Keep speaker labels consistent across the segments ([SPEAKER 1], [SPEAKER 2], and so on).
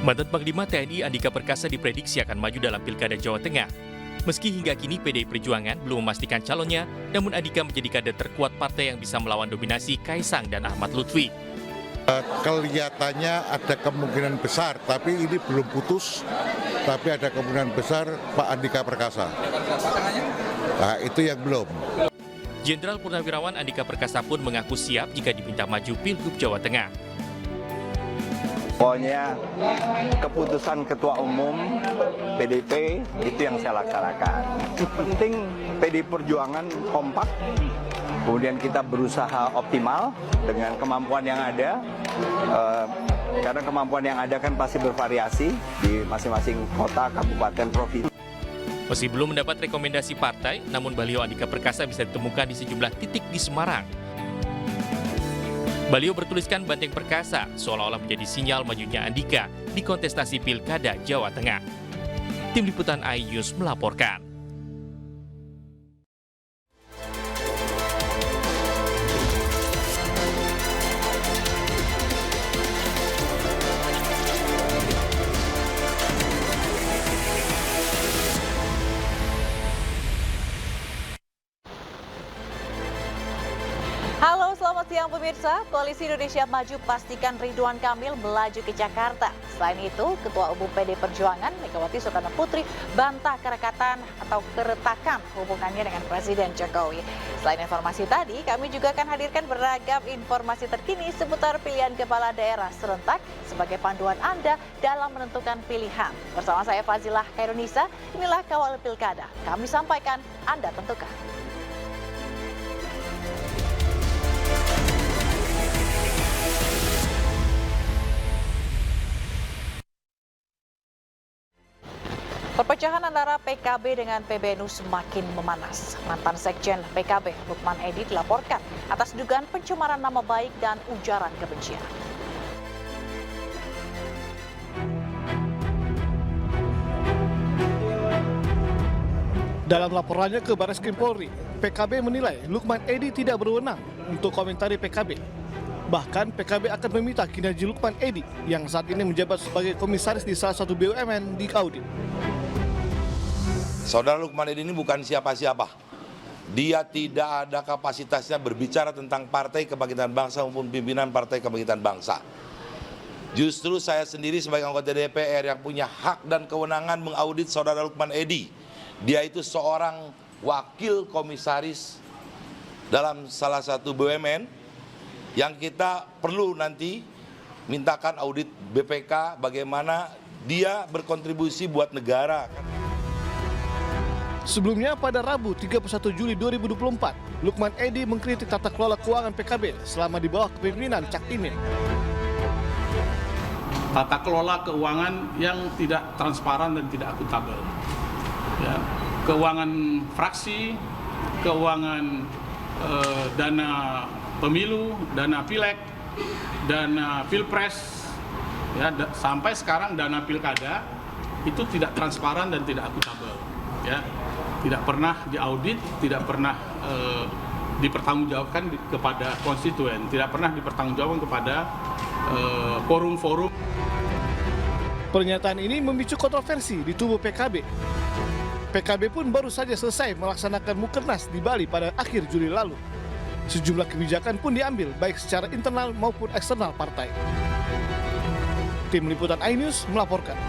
[SPEAKER 1] Mantan Panglima TNI Andika Perkasa diprediksi akan maju dalam Pilkada Jawa Tengah. Meski hingga kini PDI Perjuangan belum memastikan calonnya, namun Andika menjadi kader terkuat partai yang bisa melawan dominasi Kaisang dan Ahmad Lutfi.
[SPEAKER 2] Kelihatannya ada kemungkinan besar, tapi ini belum putus, tapi ada kemungkinan besar Pak Andika Perkasa. Nah, itu yang belum.
[SPEAKER 1] Jenderal Purnawirawan Andika Perkasa pun mengaku siap jika diminta maju Pilgub Jawa Tengah.
[SPEAKER 3] Pokoknya keputusan Ketua Umum PDIP itu yang saya laksanakan. Penting PDI Perjuangan kompak, kemudian kita berusaha optimal dengan kemampuan yang ada. Karena kemampuan yang ada kan pasti bervariasi di masing-masing kota, kabupaten, provinsi.
[SPEAKER 1] Meski belum mendapat rekomendasi partai, namun baliho Andika Perkasa bisa ditemukan di sejumlah titik di Semarang. Baliho bertuliskan Banteng Perkasa, seolah-olah menjadi sinyal majunya Andika di kontestasi Pilkada Jawa Tengah. Tim Liputan iNews melaporkan.
[SPEAKER 4] Halo, selamat siang pemirsa. Koalisi Indonesia Maju pastikan Ridwan Kamil melaju ke Jakarta. Selain itu, Ketua Umum PD Perjuangan Megawati Soekarno Putri bantah keretakan hubungannya dengan Presiden Jokowi. Selain informasi tadi, kami juga akan hadirkan beragam informasi terkini seputar pilihan kepala daerah serentak sebagai panduan Anda dalam menentukan pilihan. Bersama saya Fazilah Khairunisa, inilah Kawal Pilkada. Kami sampaikan, Anda tentukan. Perpecahan antara PKB dengan PBNU semakin memanas. Mantan Sekjen PKB, Lukman Edy, dilaporkan atas dugaan pencemaran nama baik dan ujaran kebencian.
[SPEAKER 5] Dalam laporannya ke Barreskrim Polri, PKB menilai Lukman Edy tidak berwenang untuk komentari PKB. Bahkan PKB akan meminta kinerja Lukman Edy yang saat ini menjabat sebagai komisaris di salah satu BUMN diaudit.
[SPEAKER 6] Saudara Lukman Edy ini bukan siapa-siapa. Dia tidak ada kapasitasnya berbicara tentang Partai Kebangkitan Bangsa maupun pimpinan Partai Kebangkitan Bangsa. Justru saya sendiri sebagai anggota DPR yang punya hak dan kewenangan mengaudit saudara Lukman Edy. Dia itu seorang wakil komisaris dalam salah satu BUMN yang kita perlu nanti mintakan audit BPK bagaimana dia berkontribusi buat negara.
[SPEAKER 5] Sebelumnya pada Rabu 31 Juli 2024, Lukman Edy mengkritik tata kelola keuangan PKB selama di bawah kepemimpinan Cak Imin.
[SPEAKER 7] Tata kelola keuangan yang tidak transparan dan tidak akuntabel. Ya, keuangan fraksi, keuangan dana pemilu, dana pileg, dana pilpres, ya, sampai sekarang dana pilkada itu tidak transparan dan tidak akuntabel. Ya. Tidak pernah diaudit, tidak pernah dipertanggungjawabkan kepada konstituen, tidak pernah dipertanggungjawabkan kepada forum-forum.
[SPEAKER 5] Pernyataan ini memicu kontroversi di tubuh PKB. PKB pun baru saja selesai melaksanakan Mukernas di Bali pada akhir Juli lalu. Sejumlah kebijakan pun diambil baik secara internal maupun eksternal partai. Tim Liputan iNews melaporkan.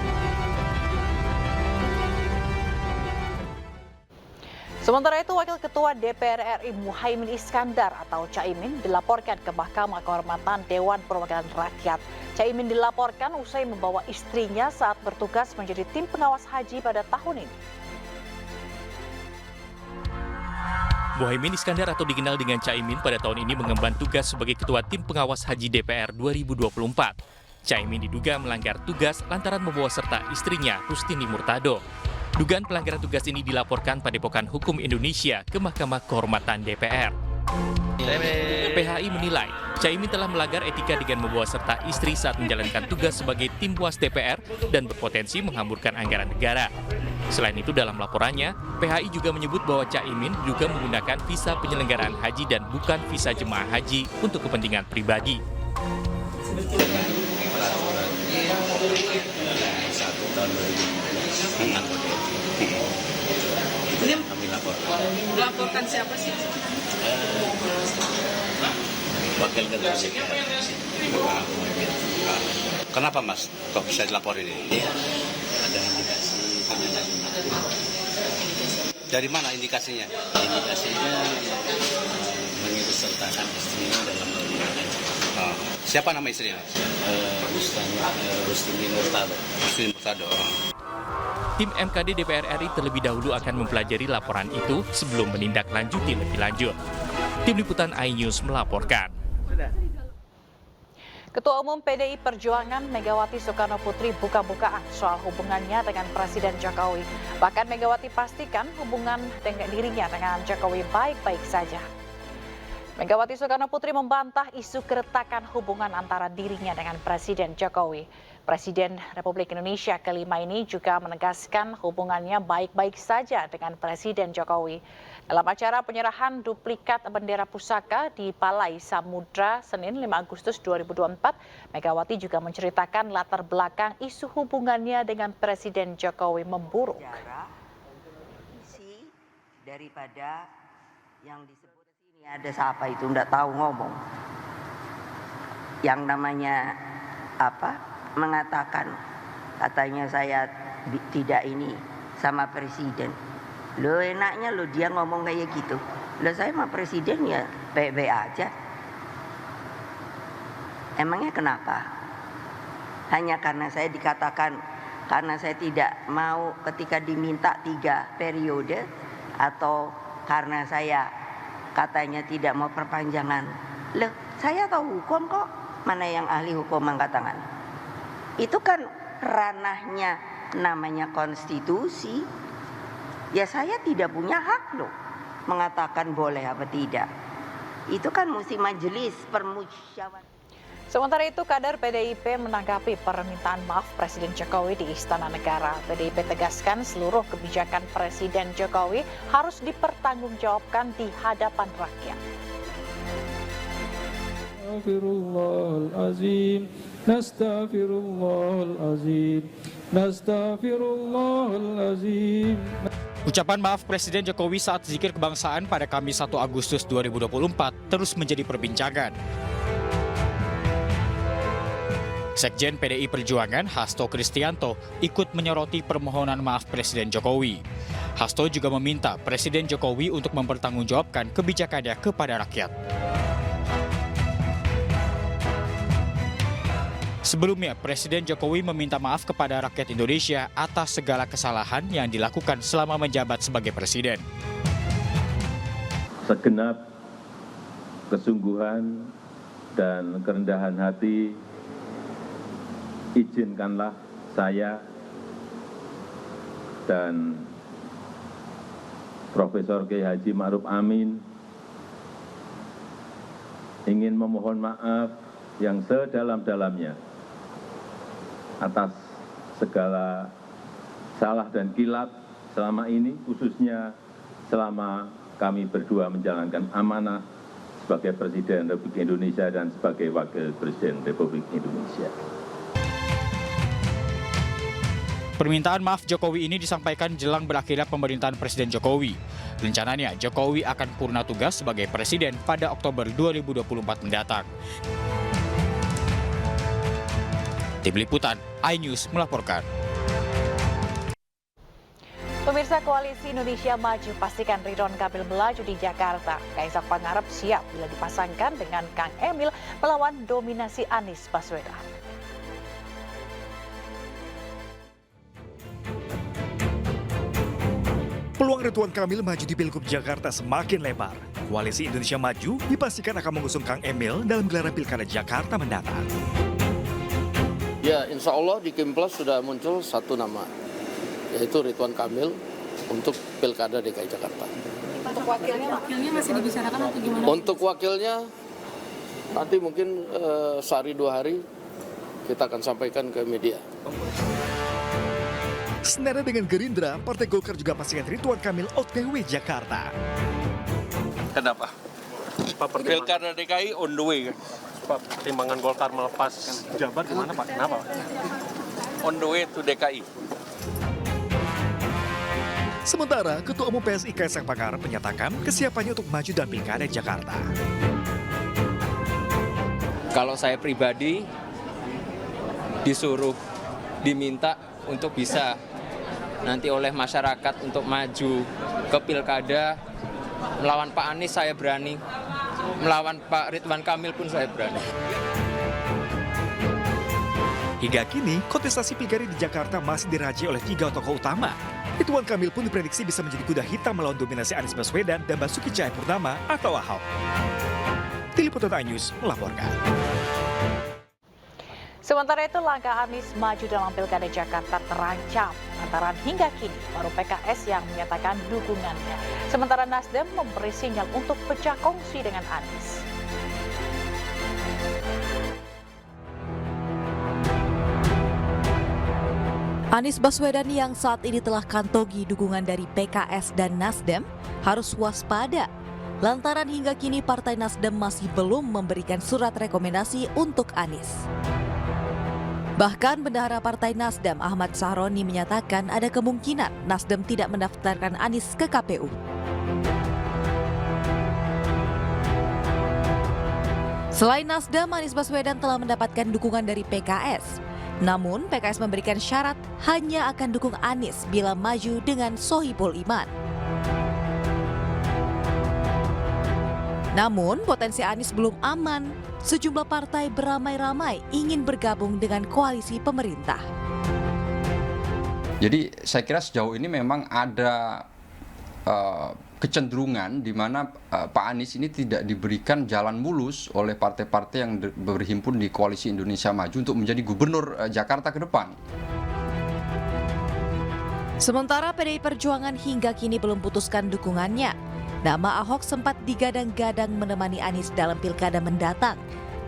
[SPEAKER 4] Sementara itu, Wakil Ketua DPR RI Muhaimin Iskandar atau Caimin dilaporkan ke Mahkamah Kehormatan Dewan Perwakilan Rakyat. Caimin dilaporkan usai membawa istrinya saat bertugas menjadi tim pengawas haji pada tahun ini.
[SPEAKER 1] Muhaimin Iskandar atau dikenal dengan Caimin pada tahun ini mengemban tugas sebagai Ketua Tim Pengawas Haji DPR 2024. Caimin diduga melanggar tugas lantaran membawa serta istrinya Rustini Murtado. Dugaan pelanggaran tugas ini dilaporkan Padepokan Hukum Indonesia ke Mahkamah Kehormatan DPR. PHI menilai Caimin telah melanggar etika dengan membawa serta istri saat menjalankan tugas sebagai tim puas DPR dan berpotensi menghamburkan anggaran negara. Selain itu dalam laporannya, PHI juga menyebut bahwa Caimin juga menggunakan visa penyelenggaraan haji dan bukan visa jemaah haji untuk kepentingan pribadi.
[SPEAKER 8] peraturan 1 tahun 2012 tentang kode etik. Itu yang kami laporkan.
[SPEAKER 9] Melaporkan siapa sih?
[SPEAKER 8] Wakil Ketua DPR, Pak Muhammad. Kenapa Mas kok bisa dilaporin ini? Ya, ada indikasi penganiayaan. Dari mana indikasinya? Indikasinya mengikut sertakan istrinya dalam pembunuhan. Siapa nama istrinya? Rustini Murtado. Rustini Murtado.
[SPEAKER 1] Tim MKD DPR RI terlebih dahulu akan mempelajari laporan itu sebelum menindaklanjuti lebih lanjut. Tim Liputan iNews melaporkan.
[SPEAKER 4] Ketua Umum PDI Perjuangan Megawati Soekarno Putri buka-bukaan soal hubungannya dengan Presiden Jokowi. Bahkan Megawati pastikan hubungan dengan dirinya dengan Jokowi baik-baik saja. Megawati Soekarno Putri membantah isu keretakan hubungan antara dirinya dengan Presiden Jokowi. Presiden Republik Indonesia kelima ini juga menegaskan hubungannya baik-baik saja dengan Presiden Jokowi. Dalam acara penyerahan duplikat bendera pusaka di Balai Samudra Senin 5 Agustus 2024, Megawati juga menceritakan latar belakang isu hubungannya dengan Presiden Jokowi memburuk.
[SPEAKER 10] Isi daripada yang disebut sini ada siapa itu enggak tahu ngomong. Yang namanya apa? Mengatakan katanya saya tidak ini sama presiden. Lo enaknya lo dia ngomong kayak gitu. Lo saya sama presiden ya baik-baik aja. Emangnya kenapa? Hanya karena saya dikatakan karena saya tidak mau ketika diminta 3 periode atau karena saya katanya tidak mau perpanjangan. Loh, saya tahu hukum kok. Mana yang ahli hukum angkat tangan? Itu kan ranahnya namanya konstitusi. Ya saya tidak punya hak loh mengatakan boleh apa tidak. Itu kan mesti majelis permusyawaratan.
[SPEAKER 4] Sementara itu, kader PDIP menanggapi permintaan maaf Presiden Jokowi di Istana Negara. PDIP tegaskan seluruh kebijakan Presiden Jokowi harus dipertanggungjawabkan di hadapan rakyat.
[SPEAKER 11] Astaghfirullahalazim, nastaghfirullahalazim, nastaghfirullahalazim.
[SPEAKER 12] Ucapan maaf Presiden Jokowi saat zikir kebangsaan pada Kamis 1 Agustus 2024 terus menjadi perbincangan. Sekjen PDI Perjuangan Hasto Kristianto ikut menyoroti permohonan maaf Presiden Jokowi. Hasto juga meminta Presiden Jokowi untuk mempertanggungjawabkan kebijakannya kepada rakyat. Sebelumnya, Presiden Jokowi meminta maaf kepada rakyat Indonesia atas segala kesalahan yang dilakukan selama menjabat sebagai presiden.
[SPEAKER 11] Segenap kesungguhan dan kerendahan hati, izinkanlah saya dan Profesor Kiai Haji Ma'ruf Amin ingin memohon maaf yang sedalam-dalamnya atas segala salah dan kilap selama ini, khususnya selama kami berdua menjalankan amanah sebagai Presiden Republik Indonesia dan sebagai Wakil Presiden Republik Indonesia.
[SPEAKER 12] Permintaan maaf Jokowi ini disampaikan jelang berakhirnya pemerintahan Presiden Jokowi. Rencananya, Jokowi akan purna tugas sebagai presiden pada Oktober 2024 mendatang. Tim Liputan iNews melaporkan.
[SPEAKER 4] Pemirsa, Koalisi Indonesia Maju pastikan Ridwan Kamil melaju di Jakarta. Kaisang Pangarep siap bila dipasangkan dengan Kang Emil melawan dominasi Anies Baswedan.
[SPEAKER 13] Peluang Ridwan Kamil maju di Pilgub Jakarta semakin lebar. Koalisi Indonesia Maju dipastikan akan mengusung Kang Emil dalam gelaran Pilkada Jakarta mendatang.
[SPEAKER 14] Ya, insya Allah di Kimplas sudah muncul satu nama, yaitu Ridwan Kamil untuk Pilkada DKI Jakarta.
[SPEAKER 9] Untuk wakilnya masih dibicarakan atau gimana?
[SPEAKER 14] Untuk wakilnya nanti mungkin sehari 2 hari kita akan sampaikan ke media.
[SPEAKER 13] Senada dengan Gerindra, Partai Golkar juga pastikan Ridwan Kamil OTW Jakarta.
[SPEAKER 14] Kenapa? Pilkada DKI on the way kan?
[SPEAKER 15] Pak, pertimbangan Golkar melepas jabat gimana Pak? Kenapa?
[SPEAKER 16] On the way to DKI.
[SPEAKER 13] Sementara Ketua Umum PSI Kaisang Pangarep menyatakan kesiapannya untuk maju dalam Pilkada Jakarta.
[SPEAKER 17] Kalau saya pribadi diminta untuk bisa nanti oleh masyarakat untuk maju ke Pilkada, melawan Pak Anies saya berani, melawan Pak Ridwan Kamil pun saya berani.
[SPEAKER 13] Hingga kini, kontestasi Pilkada di Jakarta masih dirajai oleh 3 tokoh utama. Ridwan Kamil pun diprediksi bisa menjadi kuda hitam melawan dominasi Anies Baswedan dan Basuki Cahayapurnama atau Ahok. Tim Liputan iNews melaporkan.
[SPEAKER 4] Sementara itu, langkah Anies maju dalam Pilkada Jakarta terancam lantaran hingga kini baru PKS yang menyatakan dukungannya. Sementara Nasdem memberi sinyal untuk pecah kongsi dengan Anies.
[SPEAKER 18] Anies Baswedan yang saat ini telah kantongi dukungan dari PKS dan Nasdem harus waspada. Lantaran hingga kini Partai Nasdem masih belum memberikan surat rekomendasi untuk Anies. Bahkan bendahara Partai Nasdem Ahmad Sahroni menyatakan ada kemungkinan Nasdem tidak mendaftarkan Anies ke KPU. Selain Nasdem, Anies Baswedan telah mendapatkan dukungan dari PKS. Namun, PKS memberikan syarat hanya akan dukung Anies bila maju dengan Sohibul Iman. Namun, potensi Anies belum aman. Sejumlah partai beramai-ramai ingin bergabung dengan koalisi pemerintah.
[SPEAKER 19] Jadi, saya kira sejauh ini memang ada kecenderungan di mana Pak Anies ini tidak diberikan jalan mulus oleh partai-partai yang berhimpun di Koalisi Indonesia Maju untuk menjadi gubernur Jakarta ke depan.
[SPEAKER 18] Sementara PDI Perjuangan hingga kini belum putuskan dukungannya. Nama Ahok sempat digadang-gadang menemani Anies dalam pilkada mendatang.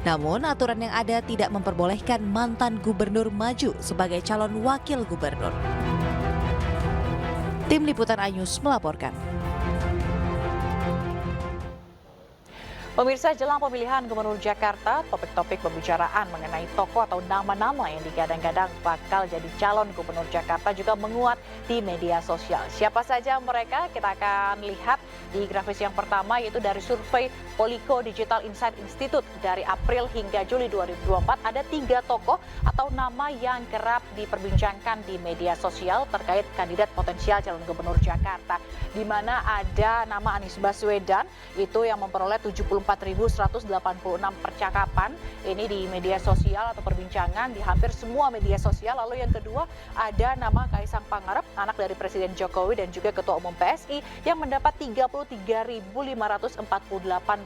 [SPEAKER 18] Namun aturan yang ada tidak memperbolehkan mantan gubernur maju sebagai calon wakil gubernur. Tim Liputan iNews melaporkan.
[SPEAKER 4] Pemirsa, jelang pemilihan Gubernur Jakarta, topik-topik pembicaraan mengenai tokoh atau nama-nama yang digadang-gadang bakal jadi calon Gubernur Jakarta juga menguat di media sosial. Siapa saja mereka? Kita akan lihat di grafis yang pertama, yaitu dari survei Polico Digital Insight Institute dari April hingga Juli 2024. Ada 3 tokoh atau nama yang kerap diperbincangkan di media sosial terkait kandidat potensial calon Gubernur Jakarta, di mana ada nama Anies Baswedan, itu yang memperoleh 74.186 percakapan ini di media sosial atau perbincangan di hampir semua media sosial. Lalu yang kedua ada nama Kaisang Pangarep, anak dari Presiden Jokowi dan juga Ketua Umum PSI, yang mendapat 33.548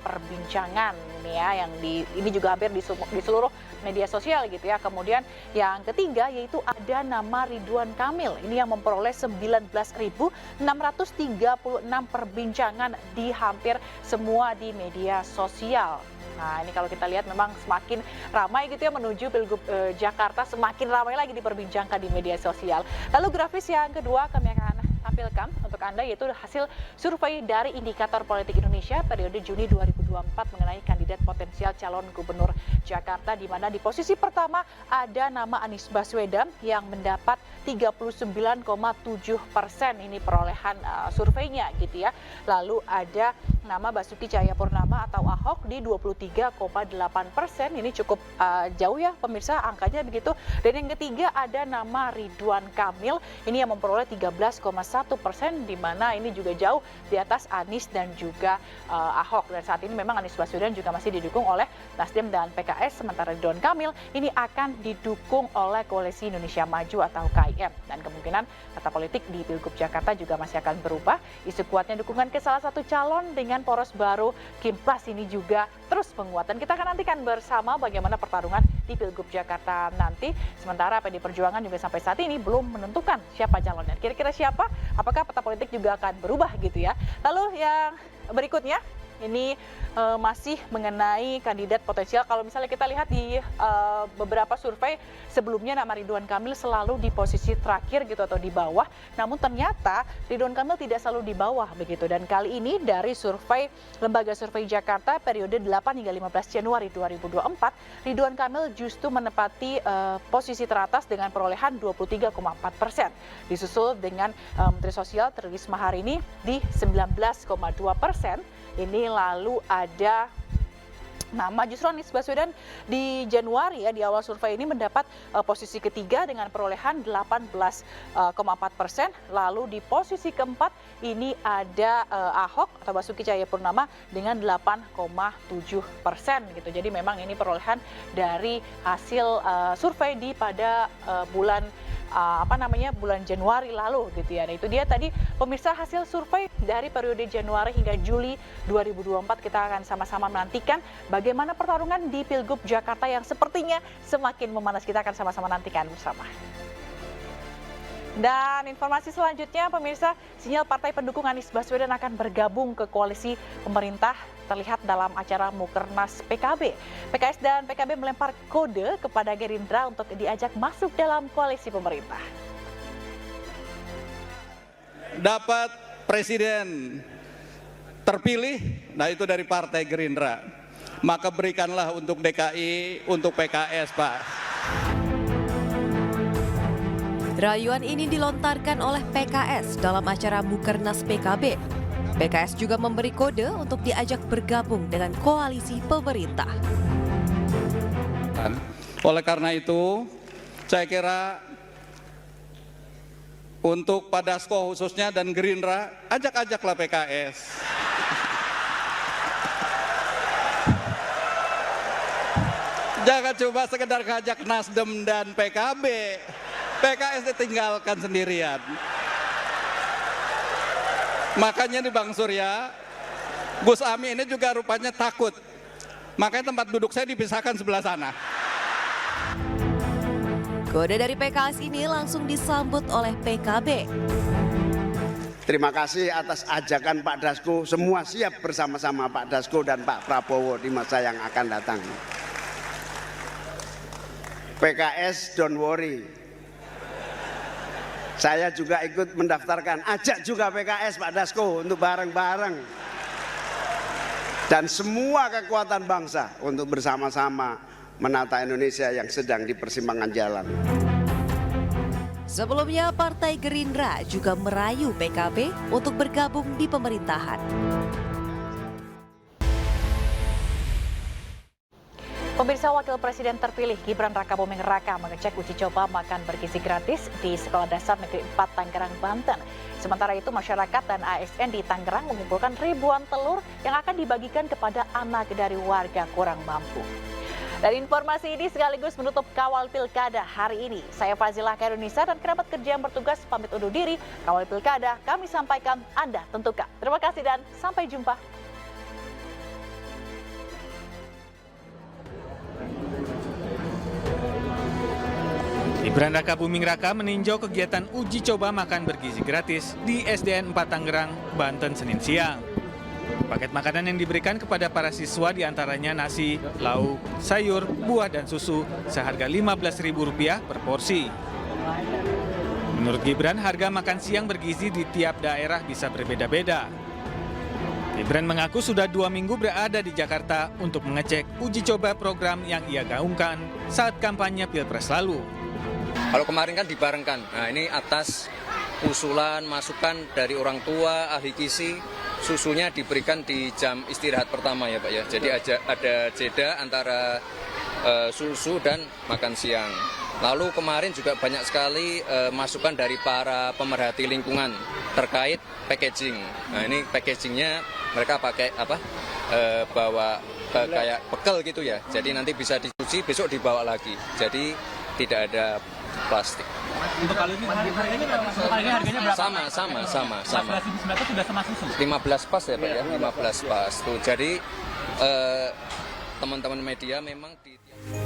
[SPEAKER 4] perbincangan ini ya, yang ini juga hampir di seluruh media sosial gitu ya. Kemudian yang ketiga yaitu ada nama Ridwan Kamil, ini yang memperoleh 19.636 perbincangan di hampir semua di media sosial. Nah, ini kalau kita lihat memang semakin ramai gitu ya menuju Pilgub Jakarta, semakin ramai lagi diperbincangkan di media sosial. Lalu grafis yang kedua kami akan tampilkan untuk Anda, yaitu hasil survei dari Indikator Politik Indonesia periode Juni 2024 mengenai kandidat potensial calon Gubernur Jakarta, di mana di posisi pertama ada nama Anies Baswedan yang mendapat 39,7% ini perolehan surveinya gitu ya. Lalu ada nama Basuki Cahayapurnama atau Ahok di 23,8%, ini cukup jauh ya pemirsa angkanya begitu. Dan yang ketiga ada nama Ridwan Kamil, ini yang memperoleh 13,1%, di mana ini juga jauh di atas Anies dan juga Ahok. Dan saat ini memang Anies Baswedan juga masih didukung oleh Nasdem dan PKS, sementara Ridwan Kamil ini akan didukung oleh Koalisi Indonesia Maju atau KIM. Dan kemungkinan kata politik di Pilgub Jakarta juga masih akan berubah. Isu kuatnya dukungan ke salah satu calon dengan poros baru Kim Plus ini juga terus menguat. Dan kita akan nantikan bersama bagaimana pertarungan di Pilgub Jakarta nanti. Sementara PDI Perjuangan juga sampai saat ini belum menentukan siapa calonnya. Kira-kira siapa? Apakah peta politik juga akan berubah gitu ya? Lalu yang berikutnya ini masih mengenai kandidat potensial. Kalau misalnya kita lihat di beberapa survei sebelumnya, nama Ridwan Kamil selalu di posisi terakhir gitu atau di bawah. Namun ternyata Ridwan Kamil tidak selalu di bawah begitu. Dan kali ini dari survei Lembaga Survei Jakarta periode 8 hingga 15 Januari 2024, Ridwan Kamil justru menempati posisi teratas dengan perolehan 23,4%. Disusul dengan Menteri Sosial Tri Risma hari ini di 19,2%. Ini lalu ada nama justru Anies Baswedan di Januari ya, di awal survei ini mendapat posisi ketiga dengan perolehan 18,4%. Lalu di posisi keempat ini ada Ahok atau Basuki Cahayapurnama dengan 8,7% gitu. Jadi memang ini perolehan dari hasil survei di pada bulan bulan Januari lalu gitu ya. Nah, itu dia tadi pemirsa hasil survei dari periode Januari hingga Juli 2024. Kita akan sama-sama menantikan bagaimana pertarungan di Pilgub Jakarta yang sepertinya semakin memanas. Kita akan sama-sama nantikan bersama. Dan informasi selanjutnya pemirsa, sinyal partai pendukung Anies Baswedan akan bergabung ke koalisi pemerintah terlihat dalam acara Mukernas PKB. PKS dan PKB melempar kode kepada Gerindra untuk diajak masuk dalam koalisi pemerintah.
[SPEAKER 20] Dapat presiden terpilih, nah itu dari partai Gerindra. Maka berikanlah untuk DKI, untuk PKS, Pak.
[SPEAKER 18] Rayuan ini dilontarkan oleh PKS dalam acara Mukernas PKB. PKS juga memberi kode untuk diajak bergabung dengan koalisi pemerintah.
[SPEAKER 20] Oleh karena itu, saya kira untuk Pak Dasko khususnya dan Gerindra, ajak-ajaklah PKS. Jangan coba sekedar ngajak Nasdem dan PKB. PKS ditinggalkan sendirian. Makanya di Bang Surya, Gus Ami ini juga rupanya takut. Makanya tempat duduk saya dipisahkan sebelah sana.
[SPEAKER 18] Kode dari PKS ini langsung disambut oleh PKB.
[SPEAKER 21] Terima kasih atas ajakan Pak Dasko. Semua siap bersama-sama Pak Dasko dan Pak Prabowo di masa yang akan datang. PKS don't worry. Saya juga ikut mendaftarkan, ajak juga PKS Pak Dasko untuk bareng-bareng. Dan semua kekuatan bangsa untuk bersama-sama menata Indonesia yang sedang di persimpangan jalan.
[SPEAKER 18] Sebelumnya Partai Gerindra juga merayu PKB untuk bergabung di pemerintahan.
[SPEAKER 4] Pemirsa, Wakil Presiden terpilih Gibran Rakabuming Raka mengecek uji coba makan bergizi gratis di Sekolah Dasar Negeri 4 Tangerang, Banten. Sementara itu, masyarakat dan ASN di Tangerang mengumpulkan ribuan telur yang akan dibagikan kepada anak dari warga kurang mampu. Dan informasi ini sekaligus menutup Kawal Pilkada hari ini. Saya Fazilah Kairunisa dan kerabat kerja yang bertugas pamit undur diri. Kawal Pilkada kami sampaikan, Anda tentukan. Terima kasih dan sampai jumpa.
[SPEAKER 1] Gibran Rakabuming Raka meninjau kegiatan uji coba makan bergizi gratis di SDN 4 Tangerang, Banten, Senin siang. Paket makanan yang diberikan kepada para siswa diantaranya nasi, lauk, sayur, buah, dan susu seharga Rp15.000 per porsi. Menurut Gibran, harga makan siang bergizi di tiap daerah bisa berbeda-beda. Gibran mengaku sudah 2 minggu berada di Jakarta untuk mengecek uji coba program yang ia gaungkan saat kampanye Pilpres lalu.
[SPEAKER 17] Kalau kemarin kan dibarengkan, nah ini atas usulan, masukan dari orang tua, ahli gizi, susunya diberikan di jam istirahat pertama ya Pak ya. Jadi ada jeda antara susu dan makan siang. Lalu kemarin juga banyak sekali masukan dari para pemerhati lingkungan terkait packaging. Nah ini packagingnya mereka pakai apa? Bawa kayak bekel gitu ya. Jadi nanti bisa dicuci, besok dibawa lagi. Jadi tidak ada plastik.
[SPEAKER 15] Untuk kali ini harganya berapa?
[SPEAKER 17] Sama.
[SPEAKER 15] Itu sudah sama susu.
[SPEAKER 17] 15 pas ya Pak ya, 15 pas. Tuh, jadi teman-teman media memang di